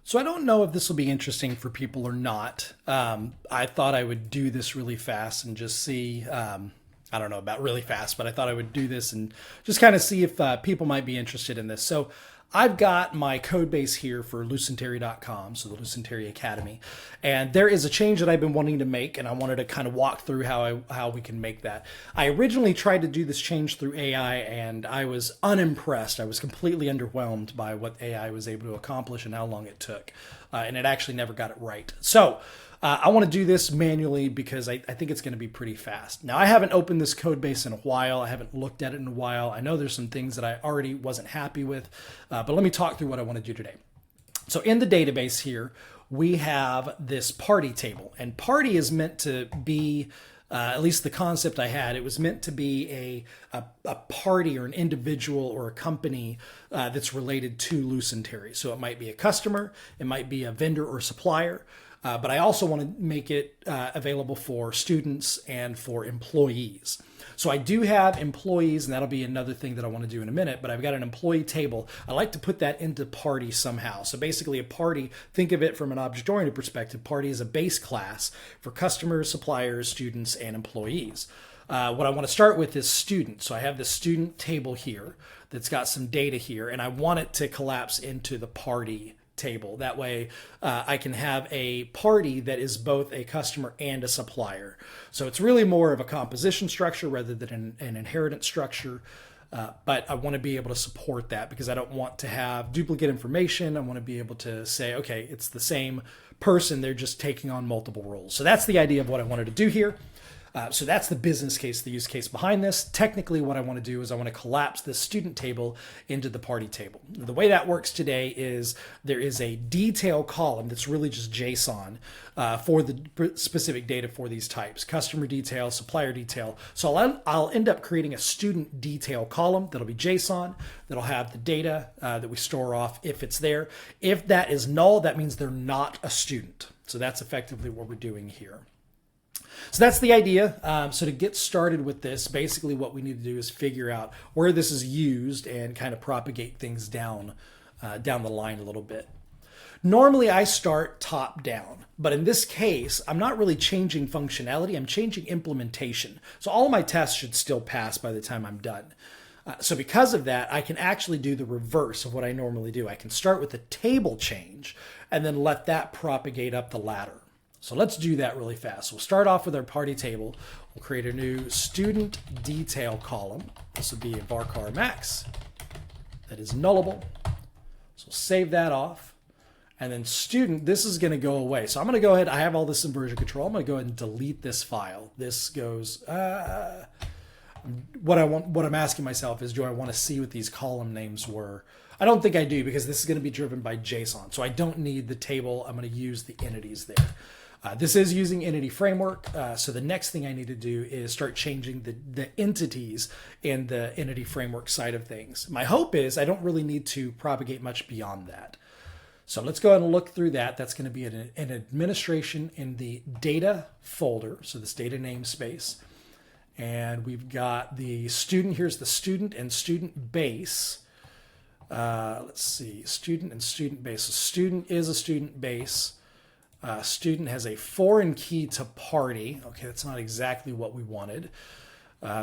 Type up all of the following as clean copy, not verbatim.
So I don't know if this will be interesting for people or not. I thought I would do this really fast and just see. I don't know about really fast, but I thought I would do this and just kind of see if people might be interested in this. So I've got my code base here for Lucentary.com, so the Lucentary Academy, and there is a change that I've been wanting to make, and I wanted to kind of walk through how we can make that. I originally tried to do this change through AI, and I was unimpressed. I was completely underwhelmed by what AI was able to accomplish and how long it took, and it actually never got it right. So I want to do this manually because I think it's going to be pretty fast. Now, I haven't opened this code base in a while. I haven't looked at it in a while. I know there's some things that I already wasn't happy with, but let me talk through what I want to do today. So in the database here, we have this party table, and party is meant to be, at least the concept I had, it was meant to be a party or an individual or a company that's related to Lucentary. So it might be a customer, it might be a vendor or supplier. But I also want to make it available for students and for employees. So I do have employees, and that'll be another thing that I want to do in a minute, but I've got an employee table. I like to put that into party somehow. So basically a party, think of it from an object-oriented perspective, party is a base class for customers, suppliers, students, and employees. What I want to start with is student. So I have the student table here that's got some data here, and I want it to collapse into the party table. That way I can have a party that is both a customer and a supplier. So it's really more of a composition structure rather than an inheritance structure. But I want to be able to support that because I don't want to have duplicate information. I want to be able to say, okay, it's the same person. They're just taking on multiple roles. So that's the idea of what I wanted to do here. So that's the business case, the use case behind this. Technically, what I want to do is I want to collapse the student table into the party table. The way that works today is there is a detail column that's really just JSON for the specific data for these types, customer detail, supplier detail. So I'll end up creating a student detail column that'll be JSON, that'll have the data that we store off if it's there. If that is null, that means they're not a student. So that's effectively what we're doing here. So that's the idea. So to get started with this, basically what we need to do is figure out where this is used and kind of propagate things down the line a little bit. Normally I start top down, but in this case, I'm not really changing functionality, I'm changing implementation. So all of my tests should still pass by the time I'm done. So because of that, I can actually do the reverse of what I normally do. I can start with a table change and then let that propagate up the ladder. So let's do that really fast. We'll start off with our party table. We'll create a new student detail column. This will be a varchar max that is nullable. So we'll save that off. And then student, this is going to go away. So I'm going to go ahead. I have all this in version control. I'm going to go ahead and delete this file. This goes, what I'm asking myself is, do I want to see what these column names were? I don't think I do because this is going to be driven by JSON. So I don't need the table. I'm going to use the entities there. This is using Entity Framework, so the next thing I need to do is start changing the entities in the Entity Framework side of things. My hope is I don't really need to propagate much beyond that. So let's go ahead and look through that. That's going to be an administration in the data folder, so this data namespace. And we've got the student, here's the student and student base. Let's see, student and student base. So student is a student base. Student has a foreign key to party. Okay, that's not exactly what we wanted.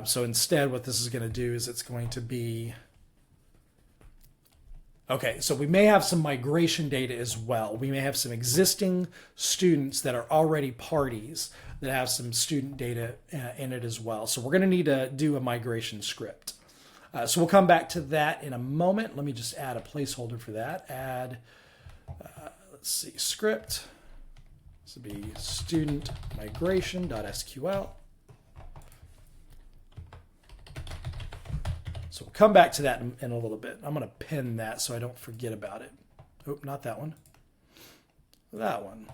So instead, what this is going to do is it's going to be... Okay, so we may have some migration data as well. We may have some existing students that are already parties that have some student data in it as well. So we're going to need to do a migration script. So we'll come back to that in a moment. Let me just add a placeholder for that. Add, let's see, script. This would be student migration.sql. So we'll come back to that in a little bit. I'm going to pin that so I don't forget about it. Oh, not that one. That one.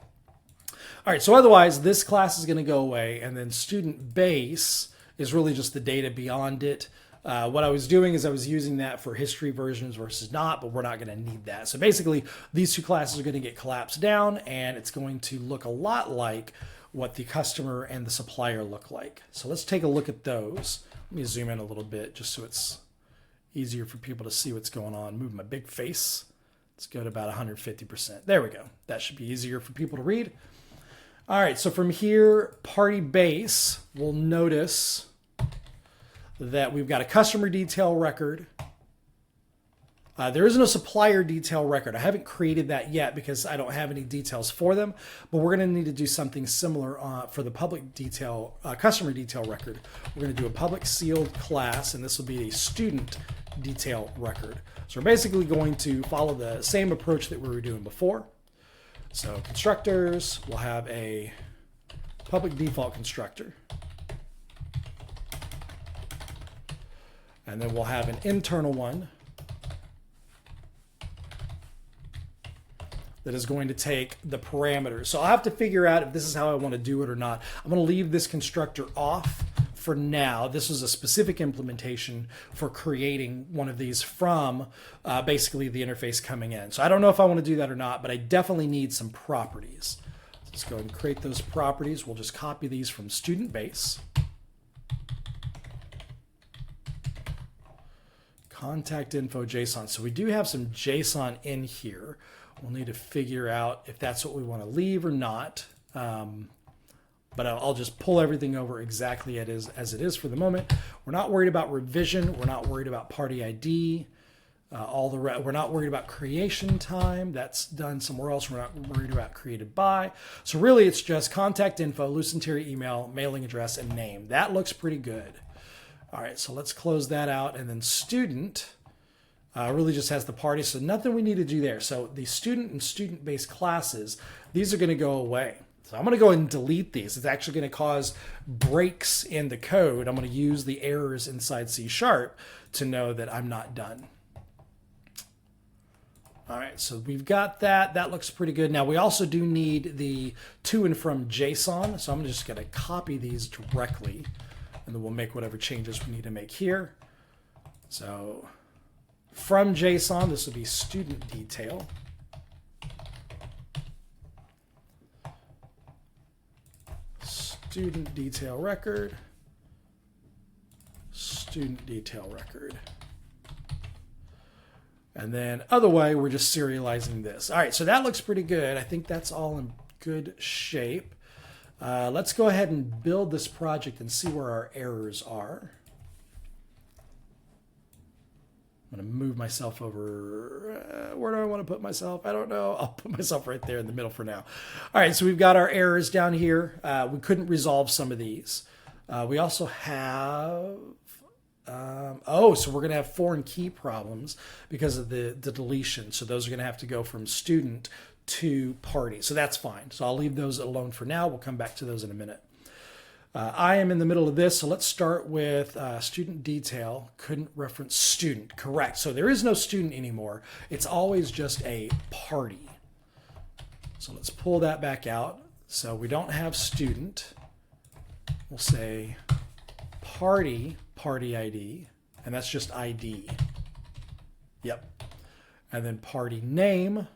All right, so otherwise, this class is going to go away, and then student base is really just the data beyond it. What I was doing is I was using that for history versions versus not, but we're not going to need that. So basically, these two classes are going to get collapsed down, and it's going to look a lot like what the customer and the supplier look like. So let's take a look at those. Let me zoom in a little bit just so it's easier for people to see what's going on. Move my big face Let's go to about 150%. There we go. That should be easier for people to read. All right, so from here, party base, we'll notice that we've got a customer detail record. There is no supplier detail record. I haven't created that yet because I don't have any details for them, but we're going to need to do something similar for the public detail, customer detail record. We're going to do a public sealed class, and this will be a student detail record. So we're basically going to follow the same approach that we were doing before. So constructors, we'll have a public default constructor. And then we'll have an internal one that is going to take the parameters. So I'll have to figure out if this is how I want to do it or not. I'm going to leave this constructor off for now. This is a specific implementation for creating one of these from basically the interface coming in. So I don't know if I want to do that or not, but I definitely need some properties. Let's go ahead and create those properties. We'll just copy these from student base. Contact info JSON. So we do have some JSON in here. We'll need to figure out if that's what we want to leave or not. But I'll just pull everything over exactly as it is for the moment. We're not worried about revision. We're not worried about party ID. We're not worried about creation time. That's done somewhere else. We're not worried about created by. So really it's just contact info, Lucentary email, mailing address, and name. That looks pretty good. All right, so let's close that out. And then student really just has the party, so nothing we need to do there. So the student and student-based classes, these are going to go away. So I'm going to go ahead and delete these. It's actually going to cause breaks in the code. I'm going to use the errors inside C# to know that I'm not done. All right, so we've got that. That looks pretty good. Now we also do need the to and from JSON. So I'm just going to copy these directly, and then we'll make whatever changes we need to make here. So from JSON, this will be student detail. Student detail record. Student detail record. And then other way, we're just serializing this. All right, so that looks pretty good. I think that's all in good shape. Let's go ahead and build this project and see where our errors are. I'm going to move myself over. Where do I want to put myself? I don't know. I'll put myself right there in the middle for now. All right, so we've got our errors down here. We couldn't resolve some of these. We also have... so we're going to have foreign key problems because of the deletion. So those are going to have to go from student to party. So that's fine. So I'll leave those alone for now. We'll come back to those in a minute. I am in the middle of this, so let's start with student detail. Couldn't reference student. Correct. So there is no student anymore. It's always just a party. So let's pull that back out. So we don't have student. We'll say party ID, and that's just ID. Yep. And then party name.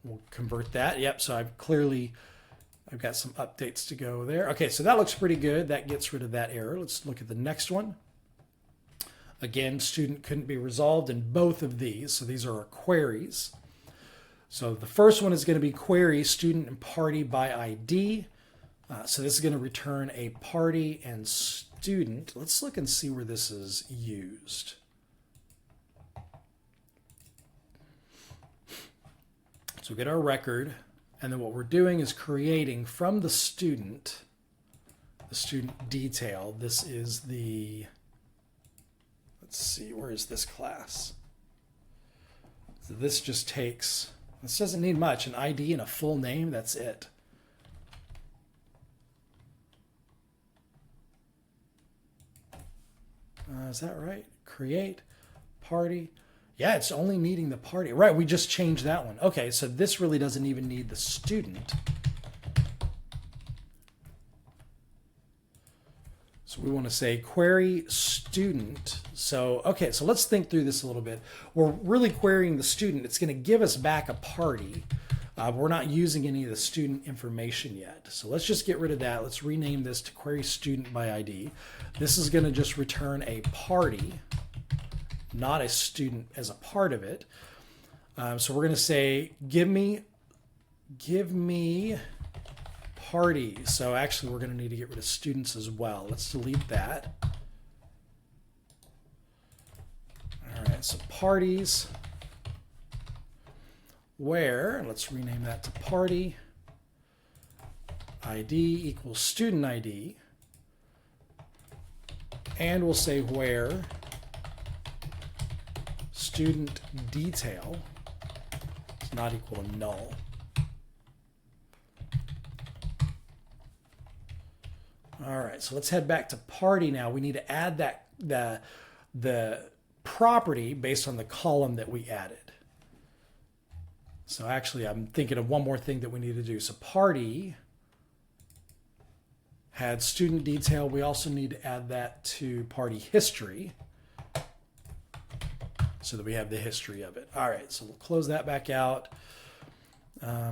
We'll convert that. Yep, so I've got some updates to go there. Okay, so that looks pretty good. That gets rid of that error. Let's look at the next one. Again, student couldn't be resolved in both of these. So these are our queries. So the first one is going to be query student and party by ID. So this is going to return a party and student. Let's look and see where this is used. So we get our record, and then what we're doing is creating from the student detail. This is the, let's see, where is this class? So this just takes, this doesn't need much, an ID and a full name, that's it. Is that right? Create, party. Yeah, it's only needing the party. Right, we just changed that one. Okay, so this really doesn't even need the student. So we want to say query student. So, okay, so let's think through this a little bit. We're really querying the student. It's going to give us back a party. We're not using any of the student information yet. So let's just get rid of that. Let's rename this to query student by ID. This is going to just return a party. not a student as a part of it. So we're going to say, give me parties. So actually, we're going to need to get rid of students as well. Let's delete that. All right, so parties, where, let's rename that to party, ID equals student ID, and we'll say where student detail is not equal to null. All right, so let's head back to party now. We need to add that the property based on the column that we added. So actually, I'm thinking of one more thing that we need to do. So party had student detail. We also need to add that to party history so that we have the history of it. All right, so we'll close that back out.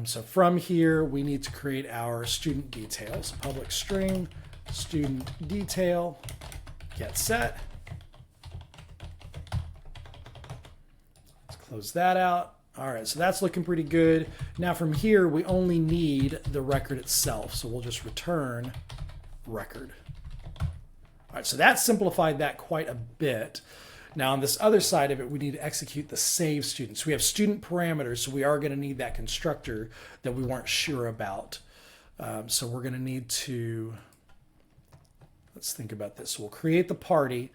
So from here, we need to create our student details. Public string, student detail, get set. Let's close that out. All right, so that's looking pretty good. Now from here, we only need the record itself. So we'll just return record. All right, so that simplified that quite a bit. Now on this other side of it, we need to execute the save student. So we have student parameters, so we are going to need that constructor that we weren't sure about. So we're going to need to, let's think about this. So we'll create the party,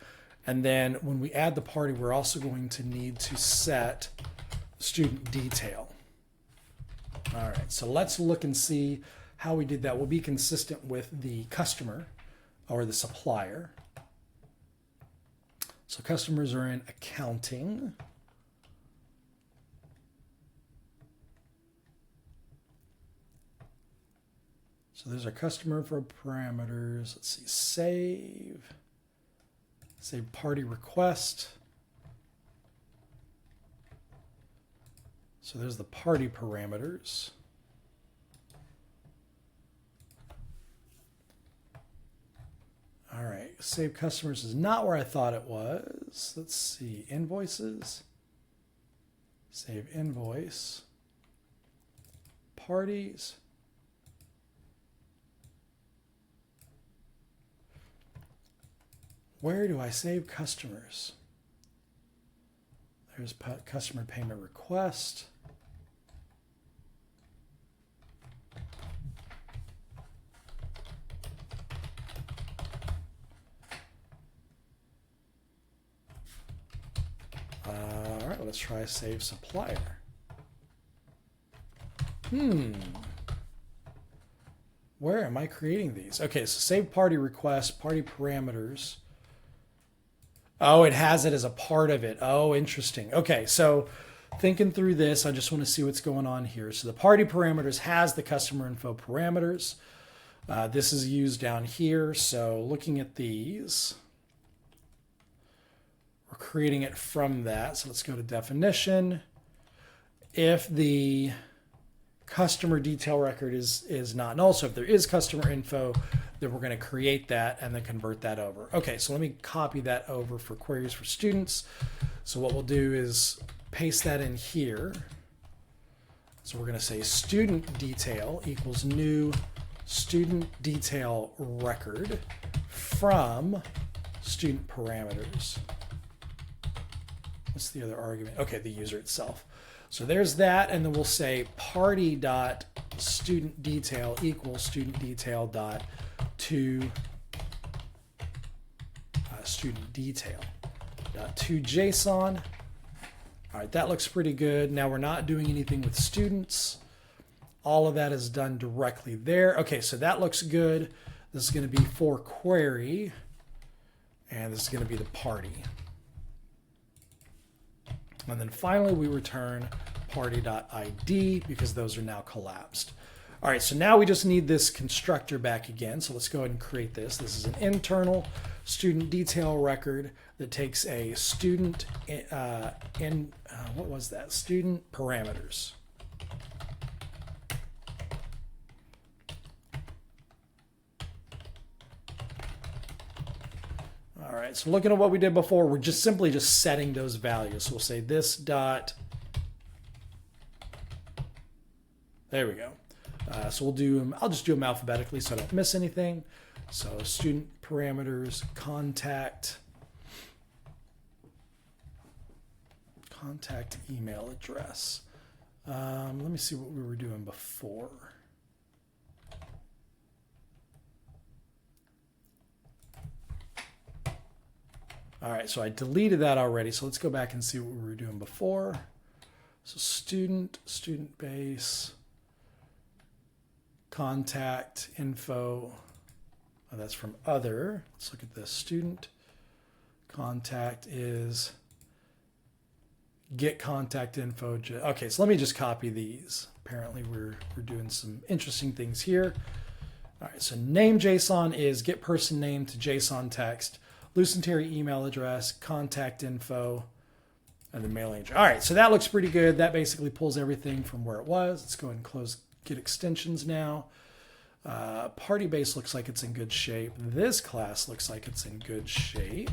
and then when we add the party, we're also going to need to set student detail. All right, so let's look and see how we did that. We'll be consistent with the customer or the supplier. So customers are in accounting. So there's our customer for parameters. Let's see, save party request. So there's the party parameters. All right, save customers is not where I thought it was. Let's see, invoices, save invoice, parties. Where do I save customers? There's customer payment request. All right, let's try save supplier. Where am I creating these? Okay, so save party request, party parameters. Oh, it has it as a part of it. Oh, interesting. Okay, so thinking through this, I just want to see what's going on here. So the party parameters has the customer info parameters. This is used down here. So looking at these, we're creating it from that. So let's go to definition. If the customer detail record is not null, so if there is customer info, then we're going to create that and then convert that over. Okay, so let me copy that over for queries for students. So what we'll do is paste that in here. So we're going to say student detail equals new student detail record from student parameters. What's the other argument? Okay, the user itself. So there's that, and then we'll say party dot student detail equals student detail dot to student detail dot to JSON. All right, that looks pretty good. Now we're not doing anything with students. All of that is done directly there. Okay, so that looks good. This is going to be for query, and this is going to be the party. And then finally, we return party.id because those are now collapsed. All right, so now we just need this constructor back again. So let's go ahead and create this. This is an internal student detail record that takes a student what was that? Student parameters. All right, right, so looking at what we did before, we're just simply just setting those values. So we'll say this dot, there we go. So we'll do them, I'll just do them alphabetically so I don't miss anything. So student parameters, contact email address. Let me see what we were doing before. All right, so I deleted that already. So let's go back and see what we were doing before. So student base, contact info. Oh, that's from other. Let's look at this. Student contact is get contact info. Okay, so let me just copy these. Apparently we're doing some interesting things here. All right, so name JSON is get person name to JSON text. Lucentary email address, contact info, and the mailing address. All right, so that looks pretty good. That basically pulls everything from where it was. Let's go ahead and close get extensions now. Party base looks like it's in good shape. This class looks like it's in good shape.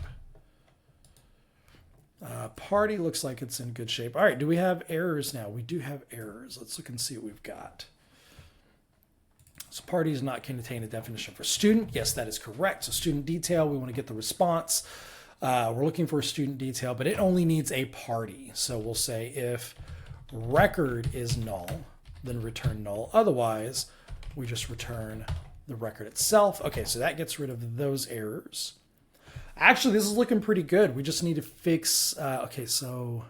Party looks like it's in good shape. All right, do we have errors now? We do have errors. Let's look and see what we've got. So party does not contain a definition for student. Yes, that is correct. So student detail, we want to get the response. We're looking for a student detail, but it only needs a party. So we'll say if record is null, then return null. Otherwise, we just return the record itself. Okay, so that gets rid of those errors. Actually, this is looking pretty good. We just need to fix, okay, so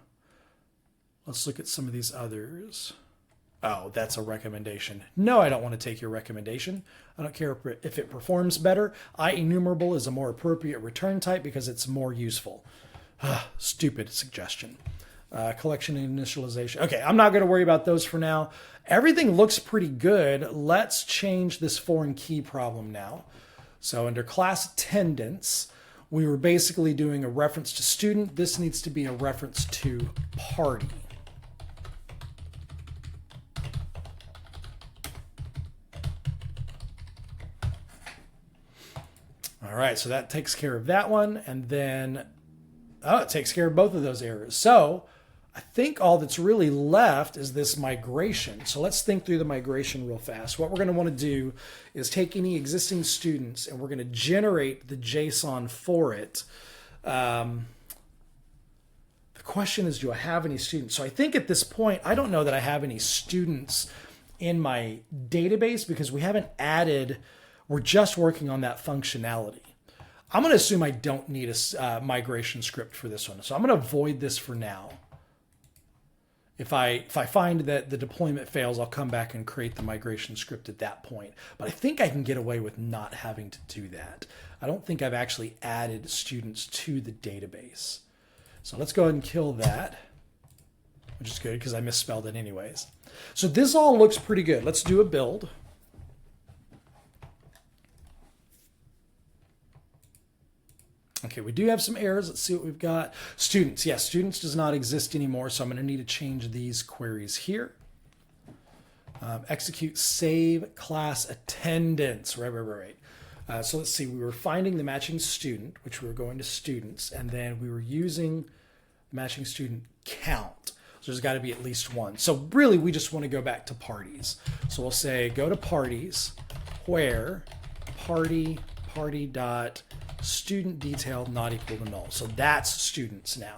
let's look at some of these others. Oh, that's a recommendation. No, I don't want to take your recommendation. I don't care if it performs better. IEnumerable is a more appropriate return type because it's more useful. Stupid suggestion. Collection and initialization. Okay, I'm not going to worry about those for now. Everything looks pretty good. Let's change this foreign key problem now. So under class attendance, we were basically doing a reference to student. This needs to be a reference to party. All right, so that takes care of that one. And then, oh, it takes care of both of those errors. So I think all that's really left is this migration. So let's think through the migration real fast. What we're going to want to do is take any existing students and we're going to generate the JSON for it. The question is, do I have any students? So I think at this point, I don't know that I have any students in my database because we haven't added. We're just working on that functionality. I'm going to assume I don't need a migration script for this one. So I'm going to avoid this for now. If I find that the deployment fails, I'll come back and create the migration script at that point. But I think I can get away with not having to do that. I don't think I've actually added students to the database. So let's go ahead and kill that, which is good because I misspelled it anyways. So this all looks pretty good. Let's do a build. Okay, we do have some errors. Let's see what we've got. Students. Yes, students does not exist anymore, so I'm going to need to change these queries here. Execute save class attendance. Right. So let's see. We were finding the matching student, which we were going to students, and then we were using matching student count. So there's got to be at least one. So really, we just want to go back to parties. So we'll say go to parties where party dot student detail not equal to null. So that's students now.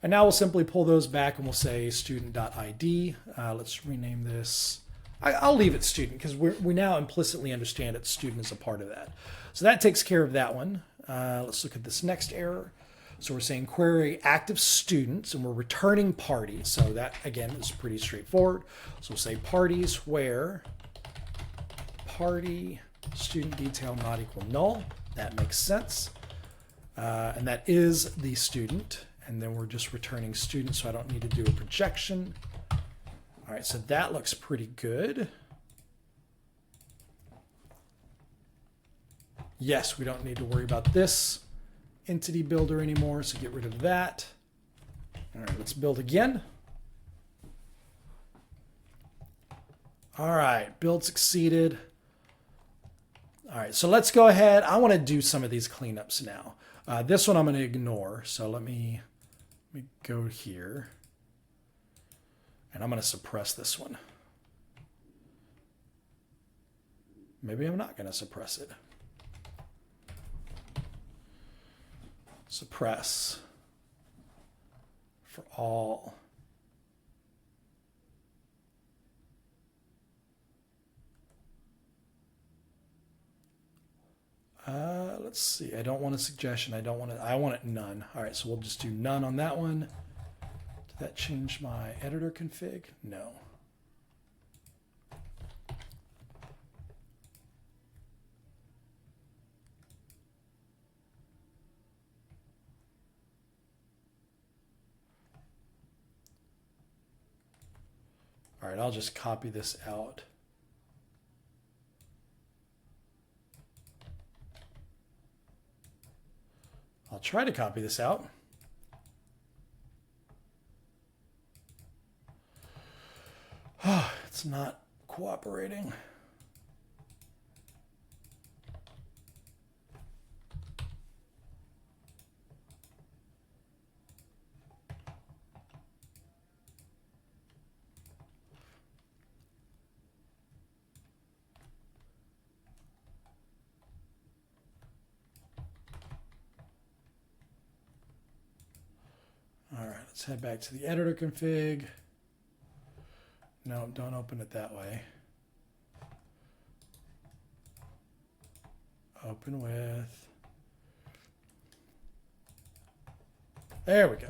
And now we'll simply pull those back and we'll say student.id. Let's rename this. I'll leave it student because we now implicitly understand that student is a part of that. So that takes care of that one. Let's look at this next error. So we're saying query active students and we're returning parties. So that again is pretty straightforward. So we'll say parties where party student detail not equal null. That makes sense. And that is the student. And then we're just returning student, so I don't need to do a projection. All right, so that looks pretty good. Yes, we don't need to worry about this entity builder anymore, so get rid of that. All right, let's build again. All right, build succeeded. All right, so let's go ahead. I want to do some of these cleanups now. This one I'm going to ignore. So let me go here. And I'm going to suppress this one. Maybe I'm not going to suppress it. Suppress for all. Let's see. I don't want a suggestion. I want it none. All right, so we'll just do none on that one. Did that change my editor config? No. All right, I'll just copy this out. I'll try to copy this out. Oh, it's not cooperating. All right, let's head back to the editor config. No, don't open it that way. Open with. There we go.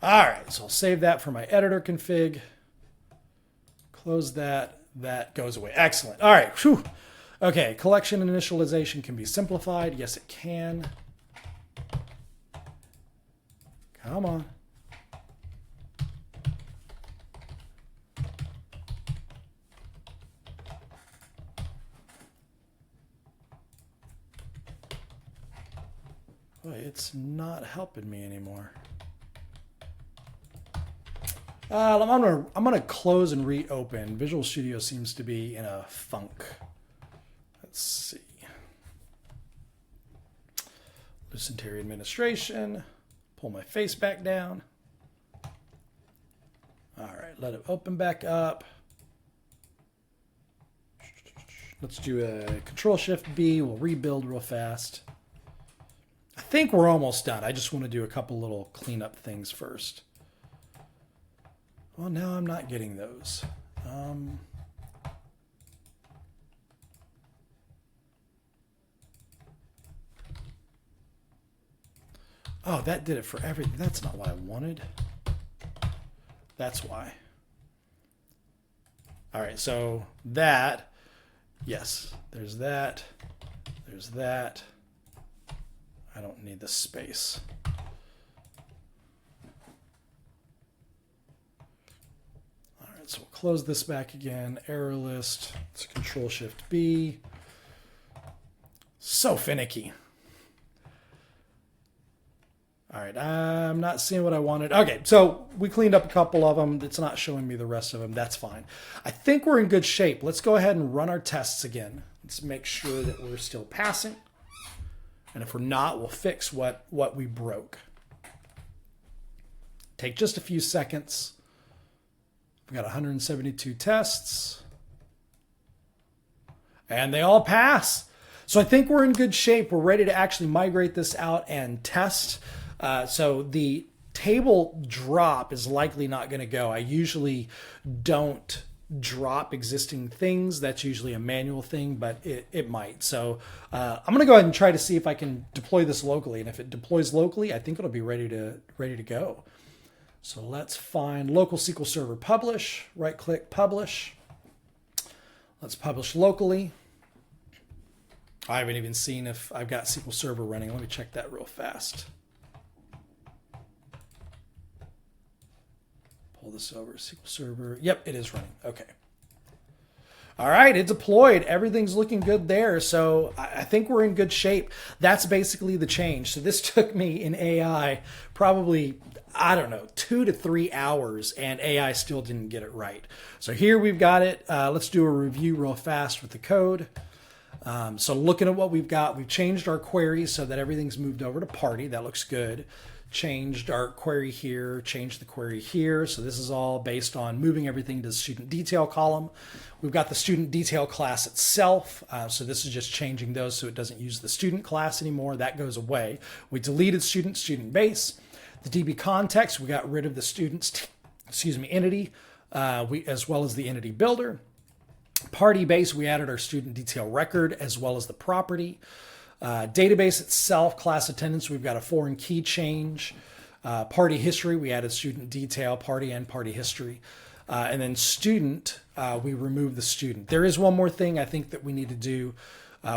All right, so I'll save that for my editor config. Close that. That goes away. Excellent. All right. Whew. Okay, collection initialization can be simplified. Yes, it can. Come on. Boy, it's not helping me anymore. I'm gonna close and reopen. Visual Studio seems to be in a funk. Let's see. Lucentary administration. Pull my face back down. All right, let it open back up. Let's do a Control-Shift-B. We'll rebuild real fast. I think we're almost done. I just want to do a couple little cleanup things first. Well, now I'm not getting those. Oh, that did it for everything. That's not what I wanted. That's why. All right, so that, yes, there's that. There's that. I don't need the space. All right, so we'll close this back again. Error list. It's Control-Shift-B. So finicky. All right, I'm not seeing what I wanted. Okay, so we cleaned up a couple of them. It's not showing me the rest of them. That's fine. I think we're in good shape. Let's go ahead and run our tests again. Let's make sure that we're still passing. And if we're not, we'll fix what we broke. Take just a few seconds. We've got 172 tests. And they all pass. So I think we're in good shape. We're ready to actually migrate this out and test. So the table drop is likely not going to go. I usually don't drop existing things. That's usually a manual thing, but it might. So I'm going to go ahead and try to see if I can deploy this locally. And if it deploys locally, I think it'll be ready to go. So let's find local SQL Server publish, right click publish. Let's publish locally. I haven't even seen if I've got SQL Server running. Let me check that real fast. Pull this over, SQL Server. Yep, it is running. Okay. All right, it deployed. Everything's looking good there. So I think we're in good shape. That's basically the change. So this took me in AI probably, I don't know, 2 to 3 hours, and AI still didn't get it right. So here we've got it. Let's do a review real fast with the code. So looking at what we've got, we've changed our queries so that everything's moved over to party. That looks good. Changed our query here, changed the query here. So this is all based on moving everything to the student detail column. We've got the student detail class itself. So this is just changing those so it doesn't use the student class anymore. That goes away. We deleted student base. The DB context, we got rid of the student's, entity, as well as the entity builder. Party base, we added our student detail record as well as the property. Database itself, class attendance, we've got a foreign key change. Party history, we added student detail, party and party history. And then student, we removed the student. There is one more thing I think that we need to do,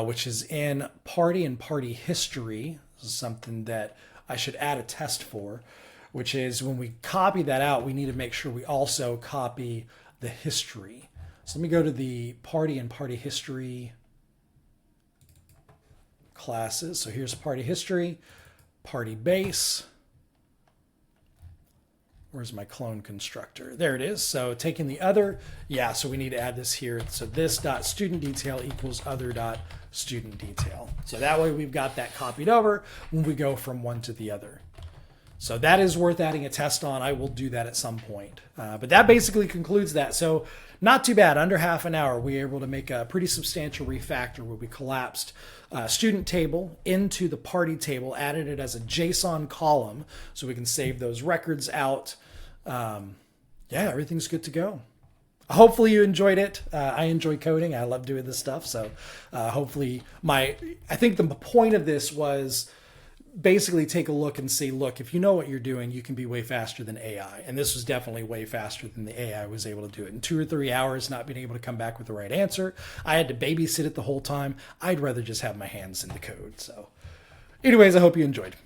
which is in party and party history. This is something that I should add a test for, which is when we copy that out, we need to make sure we also copy the history. So let me go to the party and party history classes. So here's party history, party base. Where's my clone constructor? There it is. So taking the other, so we need to add this here. So this dot student detail equals other dot student detail. So that way we've got that copied over when we go from one to the other. So that is worth adding a test on. I will do that at some point. But that basically concludes that. So not too bad. Under half an hour, we were able to make a pretty substantial refactor where we collapsed student table into the party table, added it as a JSON column so we can save those records out. Everything's good to go. Hopefully you enjoyed it. I enjoy coding. I love doing this stuff. So hopefully I think the point of this was basically take a look and see, look, if you know what you're doing, you can be way faster than AI. And this was definitely way faster than the AI was able to do it. In 2 or 3 hours, not being able to come back with the right answer. I had to babysit it the whole time. I'd rather just have my hands in the code. So anyways, I hope you enjoyed.